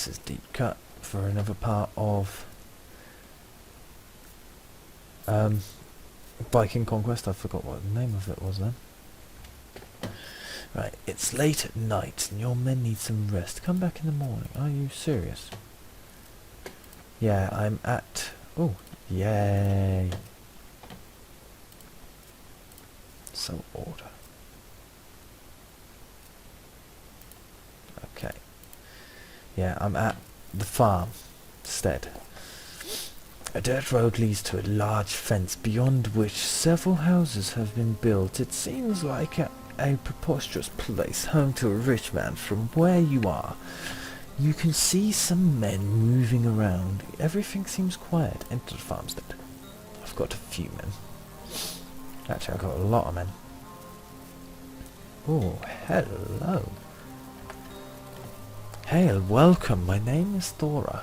this is deep cut for another part of Viking Conquest. I forgot what the name of it was then. Right, it's late at night and your men need some rest. Come back in the morning. Are you serious? Yeah, I'm at... Oh, yay. So order. Okay. Yeah, I'm at the Farmstead. A dirt road leads to a large fence beyond which several houses have been built. It seems like a preposterous place, home to a rich man. From where you are, you can see some men moving around. Everything seems quiet. Enter the farmstead. I've got a few men. Actually, I've got a lot of men. Oh, hello. Hail, welcome. My name is Thora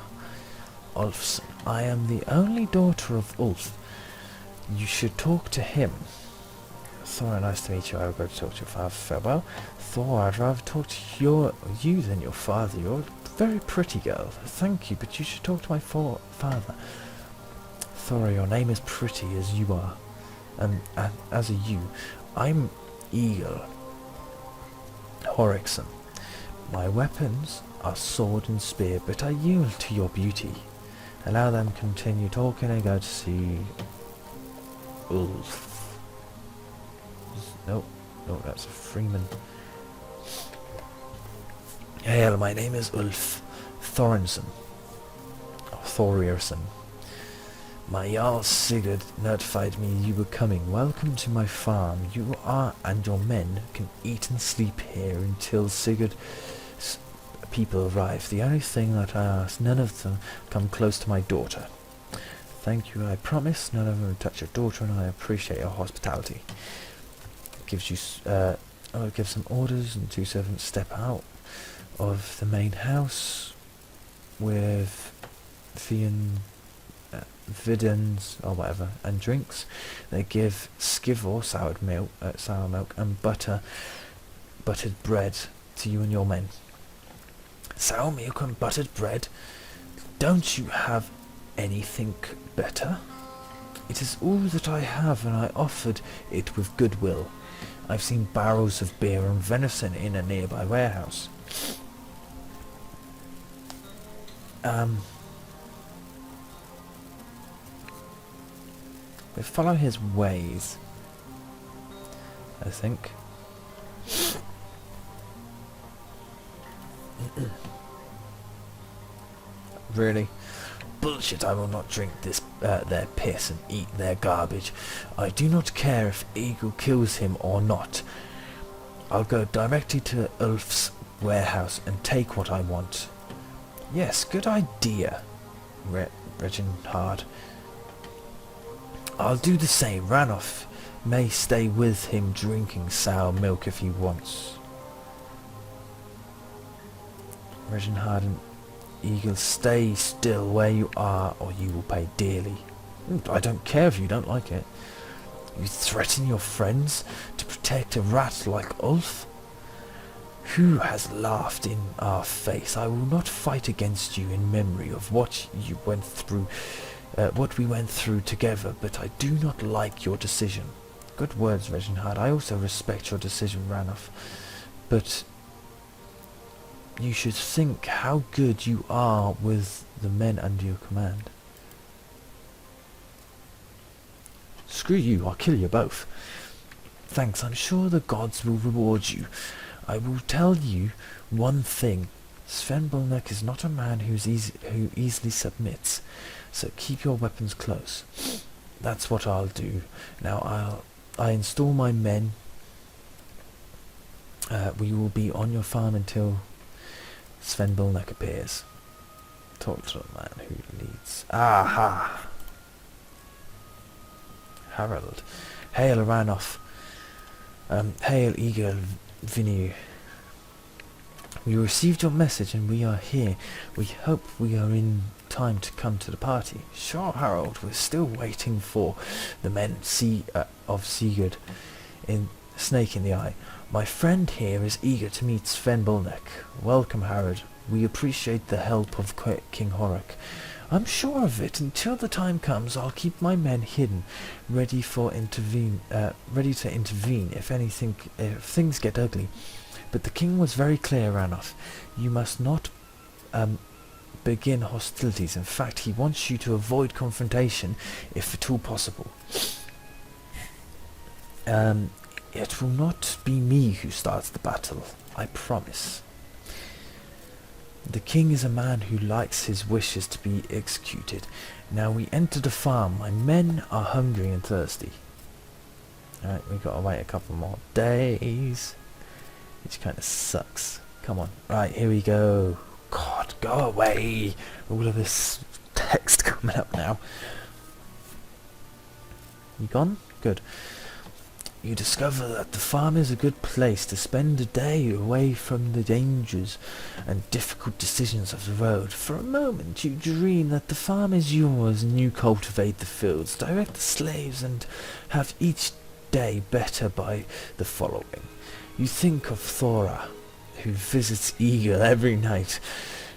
Ulfson. I am the only daughter of Ulf. You should talk to him. Thora, nice to meet you. I will go to talk to your father. Farewell. Thora, I'd rather talk to you than your father. You're a very pretty girl. Thank you, but you should talk to my father. Thora, your name is pretty as you are. And as a you. I'm Eagle Horrickson. My weapons are sword and spear, but I yield to your beauty. Allow them continue talking and go to see Ulf. No, that's a Freeman. Hail, my name is Ulf Thorinson. Or Thorierson. My Jarl Sigurd notified me you were coming. Welcome to my farm. You are and your men can eat and sleep here until Sigurd's people arrive. The only thing that I ask, none of them come close to my daughter. Thank you, I promise. None of them will touch your daughter, and I appreciate your hospitality. Gives you, I'll give some orders, and 2 servants step out of the main house with videns or whatever and drinks. They give skiv or sour milk and buttered bread to you and your men. Sour milk and buttered bread? Don't you have anything better? It is all that I have, and I offered it with goodwill. I've seen barrels of beer and venison in a nearby warehouse. We follow his ways, I think. Really? Bullshit, I will not drink this their piss and eat their garbage. I do not care if Eagle kills him or not. I'll go directly to Ulf's warehouse and take what I want. Yes, good idea, Reginhard. I'll do the same. Ranulf may stay with him drinking sour milk if he wants. Reginhard and Eagle, stay still where you are or you will pay dearly. I don't care if you don't like it. You threaten your friends to protect a rat like Ulf? Who has laughed in our face? I will not fight against you in memory of what you went through, what we went through together, but I do not like your decision. Good words, Reginhard. I also respect your decision, Ranulf, but you should think how good you are with the men under your command. Screw you, I'll kill you both. Thanks, I'm sure the gods will reward you. I will tell you one thing. Sven Bolnek is not a man who easily submits, so keep your weapons close. That's what I'll do. Now I install my men. We will be on your farm until Sven Bolnek appears. Talk to the man who leads. Aha! Harold. Hail, Ranulf. Hail, Eagle Vinu. We received your message and we are here. We hope we are in time to come to the party. Sure, Harold. We're still waiting for the men of Sigurd in Snake in the Eye. My friend here is eager to meet Sven Bolnek. Welcome, Harold. We appreciate the help of King Horik. I'm sure of it. Until the time comes, I'll keep my men hidden, ready to intervene if things get ugly. But the king was very clear, Ranulf. You must not begin hostilities. In fact, he wants you to avoid confrontation, if at all possible. It will not be me who starts the battle, I promise. The king is a man who likes his wishes to be executed. Now we enter the farm. My men are hungry and thirsty. Alright, we've got to wait a couple more days. Which kind of sucks. Come on. Right, here we go. God, go away. All of this text coming up now. You gone? Good. You discover that the farm is a good place to spend a day away from the dangers and difficult decisions of the road. For a moment you dream that the farm is yours and you cultivate the fields, direct the slaves and have each day better by the following. You think of Thora, who visits Eagle every night.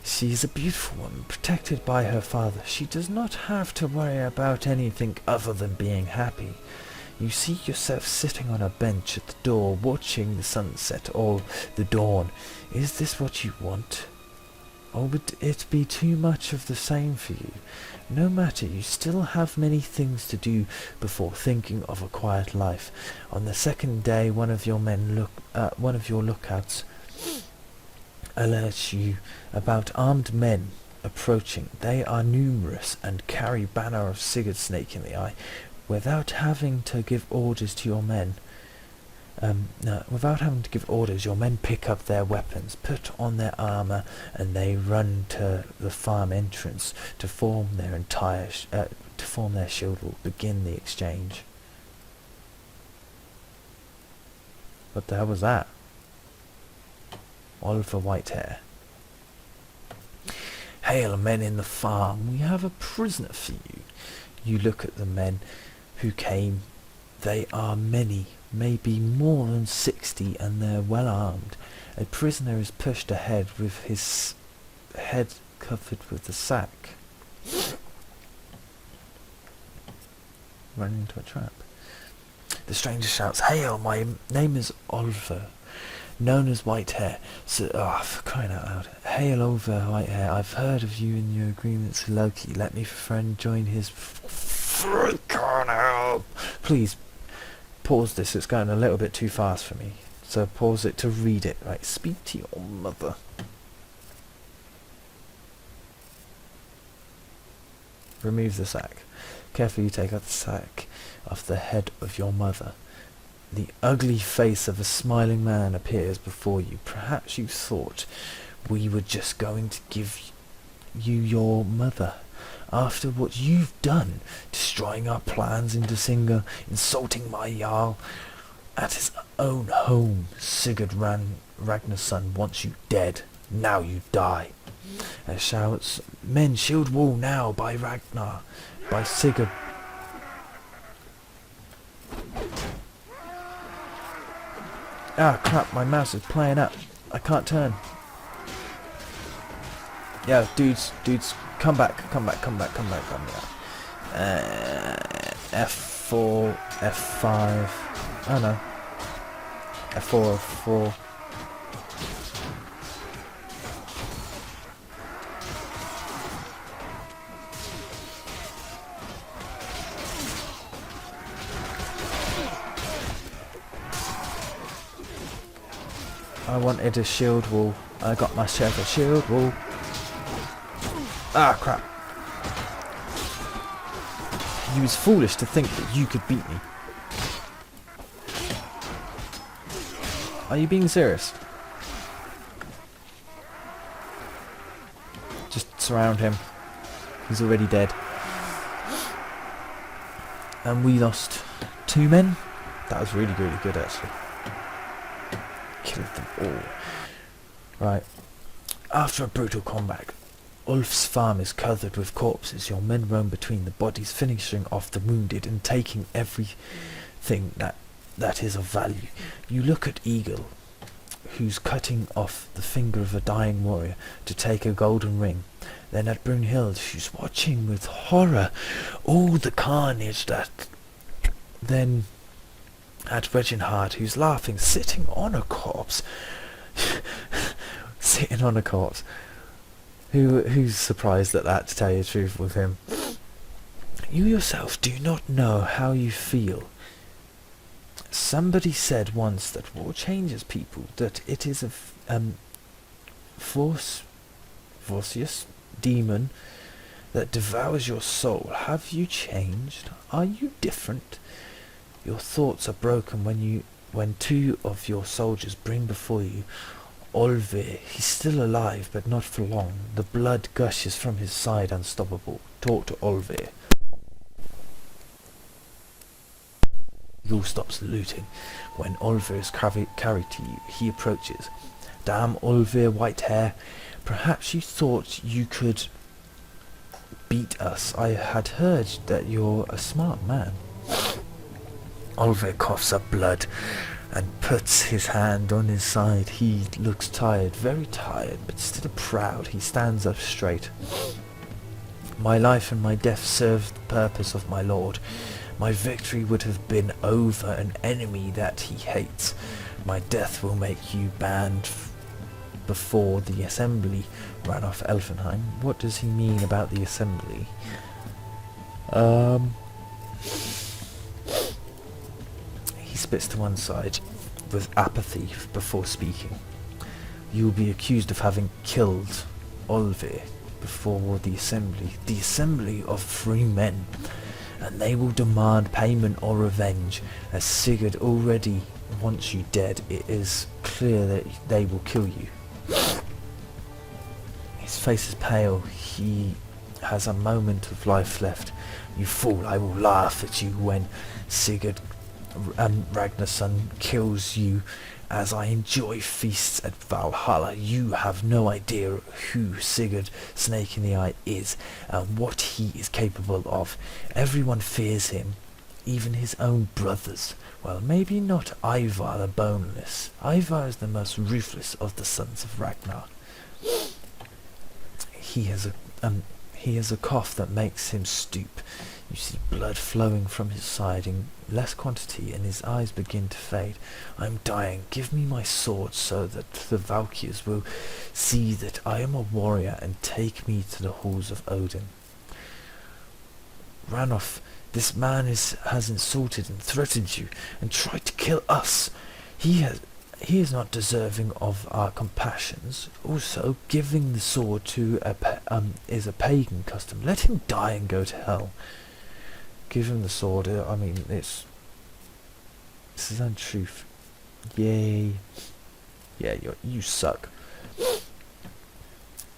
She is a beautiful woman, protected by her father. She does not have to worry about anything other than being happy. You see yourself sitting on a bench at the door, watching the sunset or the dawn. Is this what you want? Or would it be too much of the same for you? No matter, you still have many things to do before thinking of a quiet life. On the second day, one of your lookouts alerts you about armed men approaching. They are numerous and carry banner of Sigurd Snake in the eye. Without having to give orders to your men, your men pick up their weapons, put on their armor, and they run to the farm entrance to form their shield wall. Begin the exchange. What the hell was that? Oliver Whitehair. Hail, men in the farm. We have a prisoner for you. You look at the men who came. They are many, maybe more than 60, and they're well armed. A prisoner is pushed ahead with his head covered with a sack. Run into a trap. The stranger shouts, "Hail, my name is Oliver, known as Whitehair." So, for crying out loud. Hail, Oliver Whitehair. I've heard of you and your agreements with Loki. Let me friend join his freaking help. Please, pause this. It's going a little bit too fast for me. So pause it to read it. Right, speak to your mother. Remove the sack. Carefully take out the sack off the head of your mother. The ugly face of a smiling man appears before you. Perhaps you thought we were just going to give you your mother. After what you've done, destroying our plans in Dusinga, insulting my Jarl at his own home, Sigurd Ragnarson wants you dead. Now you die. And shouts, "Men, shield wall now by Ragnar, by Sigurd." Ah, crap, my mouse is playing up. I can't turn. Yeah, dudes, come back. F4, F5. Oh no. F4, F4. I wanted a shield wall. I got myself a shield wall. Ah, crap. You was foolish to think that you could beat me. Are you being serious? Just surround him. He's already dead. And we lost 2 men. That was really, really good actually. Killed them all. Right. After a brutal combat, Ulf's farm is covered with corpses. Your men roam between the bodies, finishing off the wounded and taking everything that is of value. You look at Eagle, who's cutting off the finger of a dying warrior to take a golden ring. Then at Brunhild, who's watching with horror all the carnage that... Then at Reginhard, who's laughing, sitting on a corpse. Sitting on a corpse. Who's surprised at that, to tell you the truth, with him? You yourself do not know how you feel. Somebody said once that war changes people, that it is a forcious demon that devours your soul. Have you changed? Are you different? Your thoughts are broken when two of your soldiers bring before you Olve. He's still alive, but not for long. The blood gushes from his side unstoppable. Talk to Olve. Eagle stops looting. When Olve is carried to you, he approaches. Damn Olve, white hair. Perhaps you thought you could beat us. I had heard that you're a smart man. Olve coughs up blood and puts his hand on his side. He looks tired, very tired, but still proud. He stands up straight. My life and my death served the purpose of my lord. My victory would have been over an enemy that he hates. My death will make you banned before the assembly. Ran off Elfenheim. What does he mean about the assembly? He spits to one side with apathy before speaking. You will be accused of having killed Olve before the assembly of free men, and they will demand payment or revenge. As Sigurd already wants you dead, it is clear that they will kill you. His face is pale. He has a moment of life left. You fool, I will laugh at you when Sigurd Ragnarsson kills you, as I enjoy feasts at Valhalla. You have no idea who Sigurd Snake in the Eye is and what he is capable of. Everyone fears him, even his own brothers. Well, maybe not Ivar the Boneless. Ivar is the most ruthless of the sons of Ragnar. He has a cough that makes him stoop. You see blood flowing from his side in less quantity, and his eyes begin to fade. I am dying. Give me my sword so that the Valkyrs will see that I am a warrior and take me to the halls of Odin. Ranulf, this man has insulted and threatened you and tried to kill us. He is not deserving of our compassions. Also, giving the sword to is a pagan custom. Let him die and go to hell. Give him the sword. I mean, this is untruth. Yay. Yeah, you suck.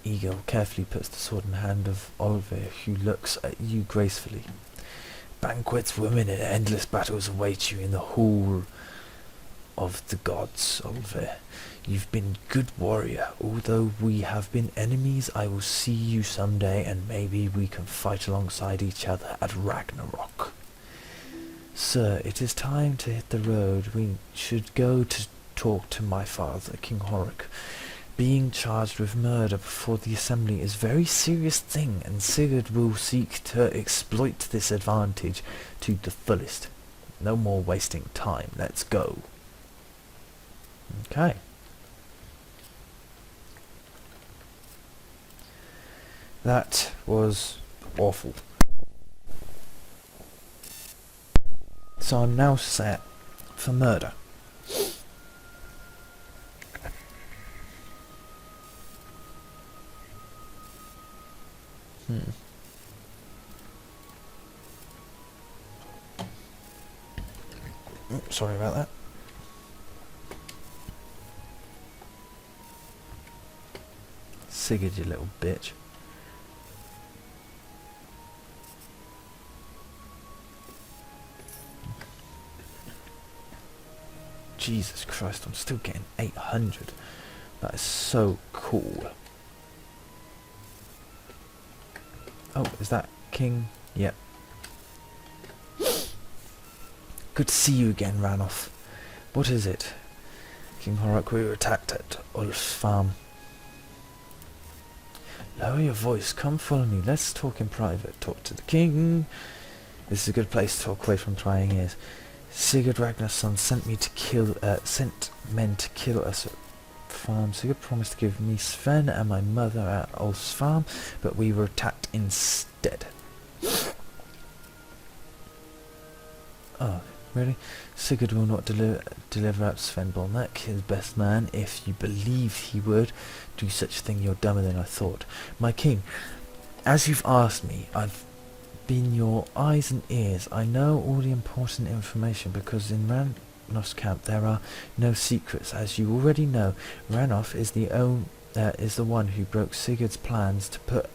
Eagle carefully puts the sword in the hand of Olve, who looks at you gracefully. Banquets, women, and endless battles await you in the hall of the gods, Olve. You've been good warrior. Although we have been enemies, I will see you someday, and maybe we can fight alongside each other at Ragnarok. Sir, it is time to hit the road. We should go to talk to my father, King Horik. Being charged with murder before the assembly is a very serious thing, and Sigurd will seek to exploit this advantage to the fullest. No more wasting time. Let's go. Okay. That was awful. So I'm now set for murder. Sorry about that. Sigurd, you little bitch. Jesus Christ, I'm still getting 800. That is so cool. Oh, is that King? Yep. Good to see you again, Ranulf. What is it? King Horrok, we were attacked at Ulf's farm. Lower your voice, come follow me, let's talk in private. Talk to the king. This is a good place to talk away from prying ears. Sigurd Ragnar's son sent men to kill us at farm. Sigurd promised to give me Sven and my mother at Ulf's farm, but we were attacked instead. Oh, really? Sigurd will not deliver up Sven Bolnek, his best man. If you believe he would do such a thing, you're dumber than I thought. My king, as you've asked me, I've been your eyes and ears. I know all the important information because in Ranulf's camp there are no secrets. As you already know, Ranulf is the one who broke Sigurd's plans to put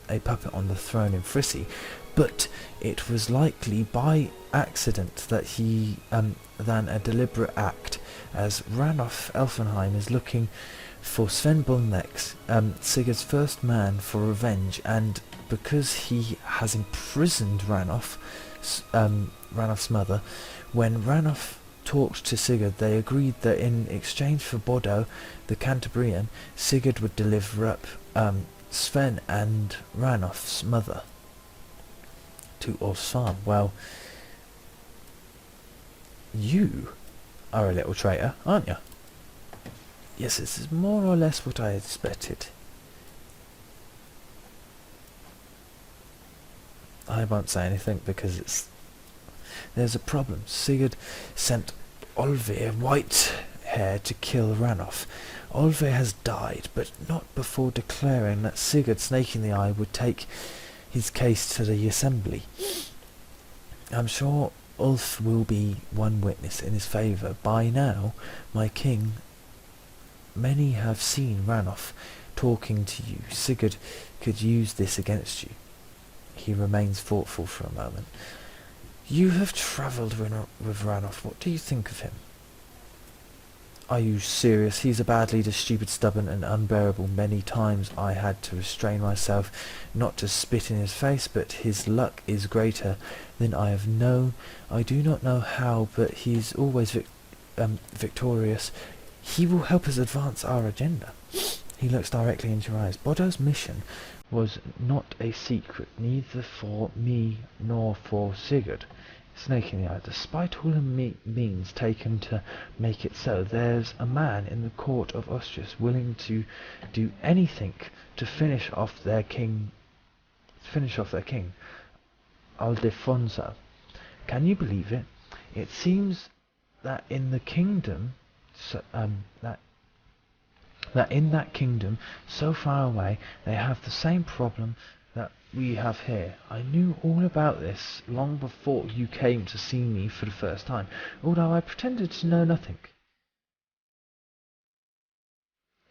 a puppet on the throne in Frissy, but it was likely by accident than a deliberate act, as Ranulf Elfenheim is looking for Sven Bolnek, Sigurd's first man, for revenge, and because he has imprisoned Ranulf's mother. When Ranulf talked to Sigurd, they agreed that in exchange for Bodo, the Cantabrian, Sigurd would deliver up Sven and Ranulf's mother to Ulf's farm. Well, you are a little traitor, aren't you? Yes, this is more or less what I expected. I won't say anything because there's a problem. Sigurd sent Olvir Whitehair to kill Ranulf. Olvir has died, but not before declaring that Sigurd, Snake in the Eye, would take his case to the assembly. I'm sure Ulf will be one witness in his favour. By now, my king, many have seen Ranulf talking to you. Sigurd could use this against you. He remains thoughtful for a moment. You have travelled with Ranulf. What do you think of him? Are you serious? He's a bad leader, stupid, stubborn, and unbearable. Many times I had to restrain myself not to spit in his face, but his luck is greater than I have known. I do not know how, but he's always victorious. He will help us advance our agenda. He looks directly into your eyes. Bodo's mission was not a secret, neither for me nor for Sigurd. Snake in the Eye, despite all the means taken to make it so, there's a man in the court of Austrias willing to do anything to finish off their king, Aldefonso. Can you believe it? It seems that in the kingdom, that in that kingdom so far away, they have the same problem that we have here. I knew all about this long before you came to see me for the first time, although I pretended to know nothing.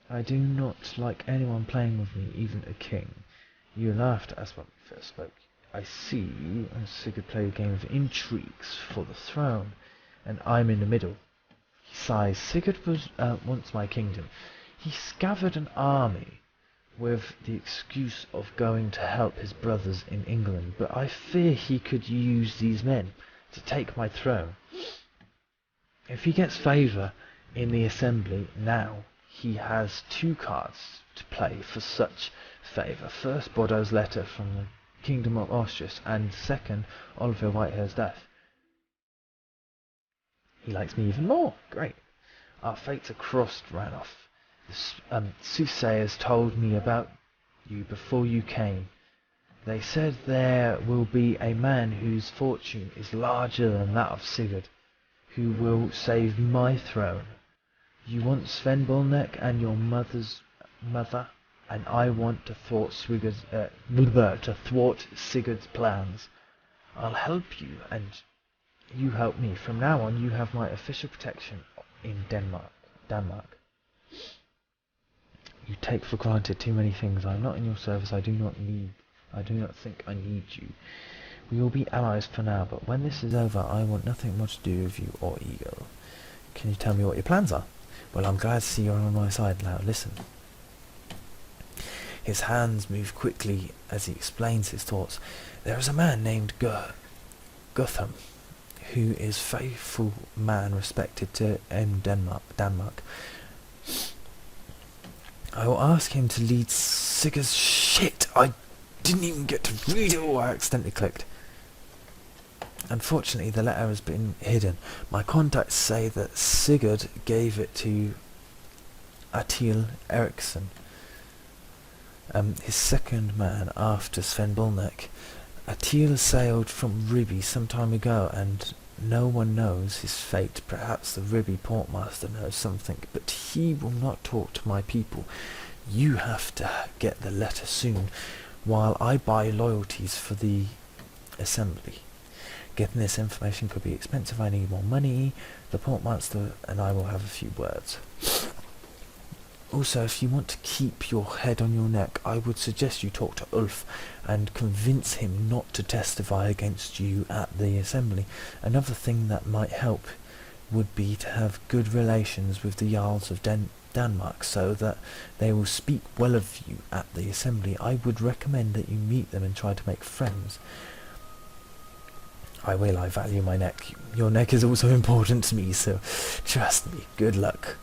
I do not like anyone playing with me, even a king. You laughed at us when we first spoke. I see you and Sigurd play a game of intrigues for the throne, and I'm in the middle. He sighs. Sigurd was once my kingdom. He gathered an army with the excuse of going to help his brothers in England, but I fear he could use these men to take my throne. If he gets favour in the assembly now, he has two cards to play for such favour. First, Bodo's letter from the Kingdom of Austrias, and second, Oliver Whitehair's death. He likes me even more. Great. Our fates are crossed, Ranulf. The soothsayers told me about you before you came. They said there will be a man whose fortune is larger than that of Sigurd, who will save my throne. You want Sven Bolnek and your mother's mother, and I want to thwart Sigurd's plans. I'll help you, and you help me. From now on, you have my official protection in Denmark. You take for granted too many things. I'm not in your service. I do not think I need you. We will be allies for now, but when this is over, I want nothing more to do with you or Eagle. Can you tell me what your plans are? Well, I'm glad to see you're on my side now. Listen. His hands move quickly as he explains his thoughts. There is a man named Gutham, who is faithful man respected to Denmark. I will ask him to lead Sigurd's shit. I didn't even get to read it all. I accidentally clicked. Unfortunately, the letter has been hidden. My contacts say that Sigurd gave it to Atil Eriksson, his second man after Sven Bolnek. Atil sailed from Ribby some time ago, and no one knows his fate. Perhaps the Ribby portmaster knows something, but he will not talk to my people. You have to get the letter soon, while I buy loyalties for the assembly. Getting this information could be expensive. I need more money. The portmaster and I will have a few words. Also, if you want to keep your head on your neck, I would suggest you talk to Ulf and convince him not to testify against you at the assembly. Another thing that might help would be to have good relations with the Jarls of Denmark, so that they will speak well of you at the assembly. I would recommend that you meet them and try to make friends. I will. I value my neck. Your neck is also important to me, so trust me. Good luck.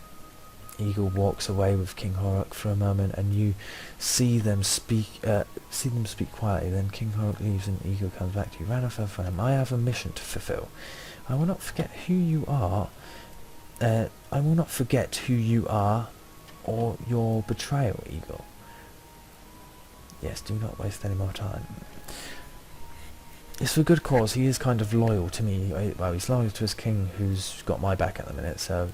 Eagle walks away with King Horrocks for a moment, and you see them speak quietly. Then King Horrocks leaves, and Eagle comes back to you. Ranulph Elfram, I have a mission to fulfill. I will not forget who you are. I will not forget who you are, or your betrayal, Eagle. Yes, do not waste any more time. It's for good cause. He is kind of loyal to me. Well, he's loyal to his king, who's got my back at the minute, so...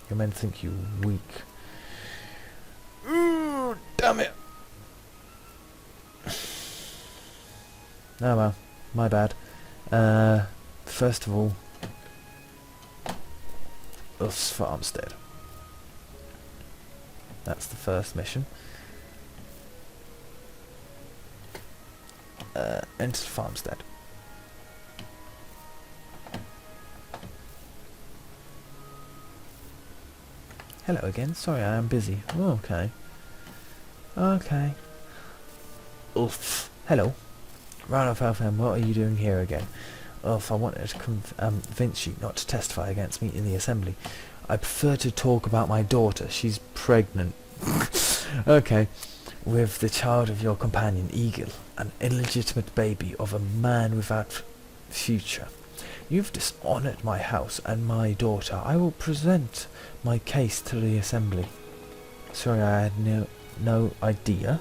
Your men think you weak. Ooh, damn it! Oh well, my bad. First of all, us Farmstead. That's the first mission. Enter Farmstead. Hello again. Sorry, I am busy. Oh, okay. Okay. Ulf. Hello. Ranulph Elfram, what are you doing here again? Ulf, I wanted to convince you not to testify against me in the assembly. I prefer to talk about my daughter. She's pregnant. Okay. With the child of your companion, Eagle, an illegitimate baby of a man without future. You've dishonoured my house and my daughter. I will present my case to the assembly. Sorry, I had no idea.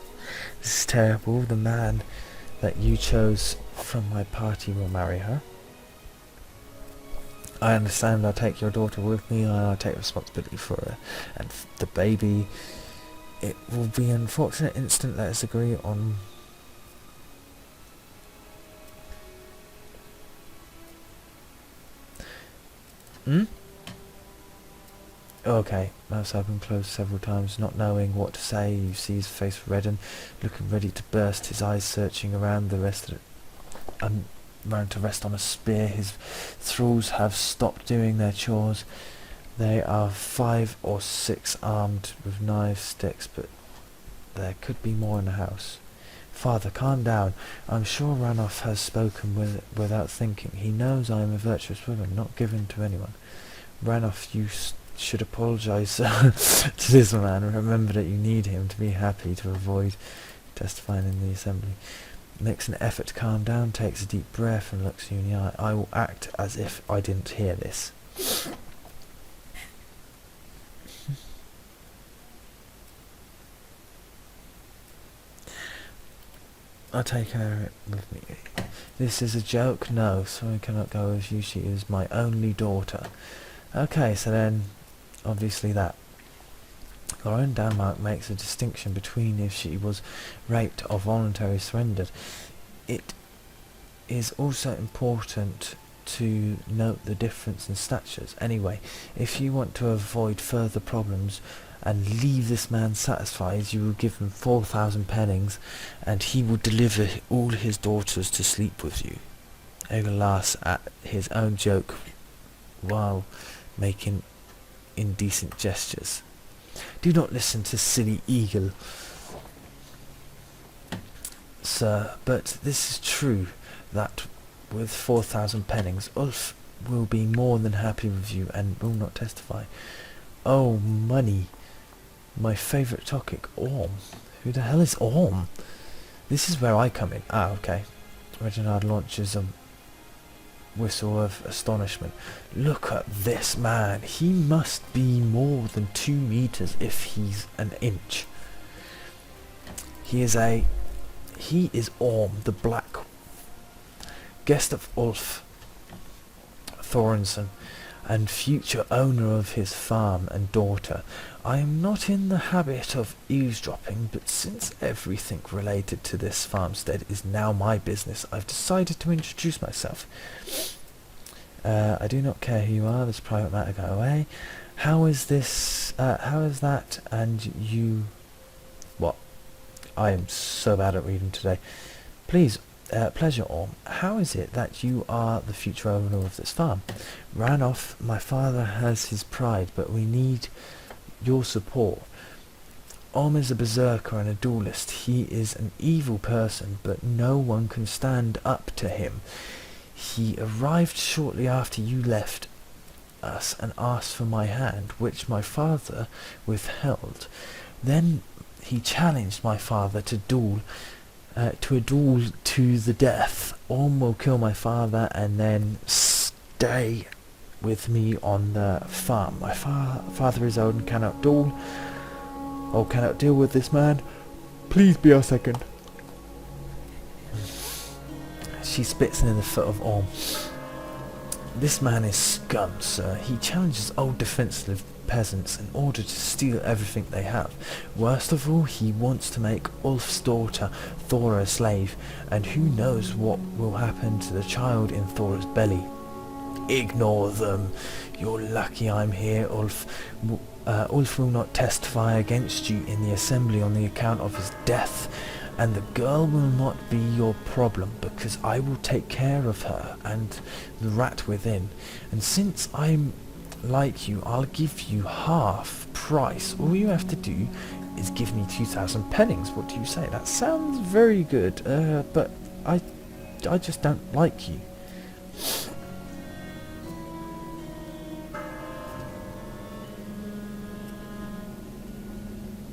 This is terrible. The man that you chose from my party will marry her. I understand. I'll take your daughter with me, and I'll take responsibility for her. And the baby... It will be an unfortunate instant. Let us agree on... Okay, mouth's open, closed several times, not knowing what to say. You see his face redden, looking ready to burst, his eyes searching around the rest of it. Around to rest on a spear. His thralls have stopped doing their chores. They are 5 or 6 armed with knives, sticks, but there could be more in the house. Father, calm down. I'm sure Ranulph has spoken without thinking. He knows I am a virtuous woman, not given to anyone. Ranulph, you should apologise to this man. Remember that you need him to be happy, to avoid testifying in the assembly. Makes an effort to calm down, takes a deep breath, and looks you in the eye. I will act as if I didn't hear this. I'll take her with me. This is a joke? No, so I cannot go with you. She is my only daughter. Okay, so then, obviously that. Law in Denmark makes a distinction between if she was raped or voluntarily surrendered. It is also important to note the difference in statures. Anyway, if you want to avoid further problems and leave this man satisfied, you will give him 4,000 pennings, and he will deliver all his daughters to sleep with you. Eagle laughs at his own joke while making indecent gestures. Do not listen to silly Eagle, sir, but this is true, that with 4,000 pennings, Ulf will be more than happy with you and will not testify. Oh, money. My favourite topic, Orm. Who the hell is Orm? This is where I come in. Ah, okay. Reginald launches a whistle of astonishment. Look at this man. He must be more than 2 meters if he's an inch. He is Orm, the Black, guest of Ulf Thorensen, and future owner of his farm and daughter. I am not in the habit of eavesdropping, but since everything related to this farmstead is now my business, I've decided to introduce myself. I do not care who you are, this private matter, go away. How is that, and you... What? I am so bad at reading today. Please, pleasure, Orm. How is it that you are the future owner of this farm? Ranulf, my father has his pride, but we need your support. Orm is a berserker and a duelist. He is an evil person, but no one can stand up to him. He arrived shortly after you left us and asked for my hand, which my father withheld. Then he challenged my father to a duel to the death. Orm will kill my father and then stay with me on the farm. My father is old and cannot duel, or cannot deal with this man. Please be our second. She spits in the foot of Orm. This man is scum, sir. He challenges old defensive peasants in order to steal everything they have. Worst of all, he wants to make Ulf's daughter, Thora, a slave, and who knows what will happen to the child in Thora's belly. Ignore them. You're lucky I'm here, Ulf. Ulf will not testify against you in the assembly on the account of his death, and the girl will not be your problem, because I will take care of her and the rat within. And since I'm like you, I'll give you half price. All you have to do is give me 2,000 pennings. What do you say? That sounds very good, but I just don't like you.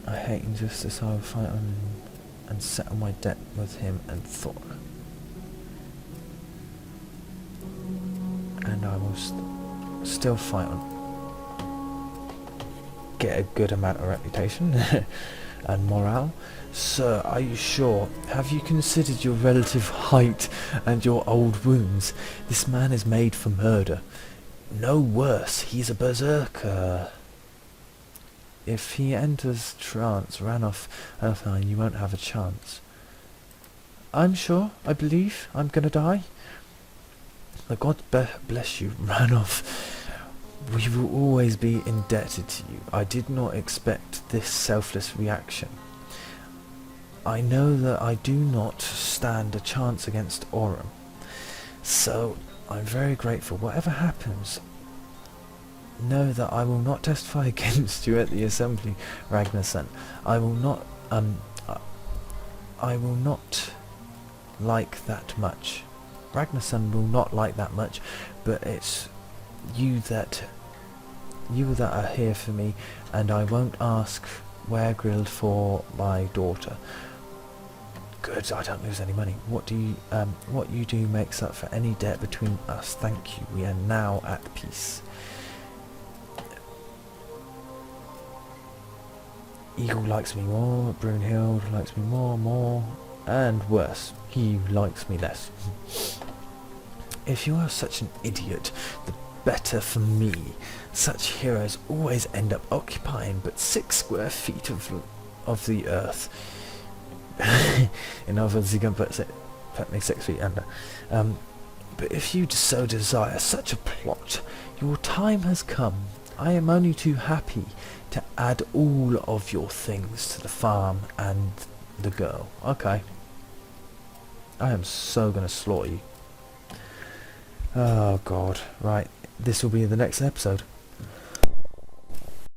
I hate injustice. I will fight on and settle my debt with him and Thor. And I will still fight on. Get a good amount of reputation and morale. Sir, are you sure? Have you considered your relative height and your old wounds? This man is made for murder. No worse, he's a berserker. If he enters trance, Ranulf, you won't have a chance. I'm sure, I believe, I'm gonna die. The gods bless you, Ranulf. We will always be indebted to you. I did not expect this selfless reaction. I know that I do not stand a chance against Orm, so I'm very grateful. Whatever happens, know that I will not testify against you at the assembly, Ragnarsson. I will not like that much. Ragnarsson will not like that much, but it's you that are here for me, and I won't ask Wergrild for my daughter. Good, I don't lose any money. What you do makes up for any debt between us. Thank you. We are now at peace. Eagle likes me more, Brunhild likes me more, and worse, he likes me less. If you are such an idiot, the better for me. Such heroes always end up occupying but 6 square feet of the earth. In other words, you're going to put me 6 feet under. But if you so desire such a plot, your time has come. I am only too happy to add all of your things to the farm and the girl. Okay. I am so gonna slaughter you. Oh god. Right. This will be in the next episode.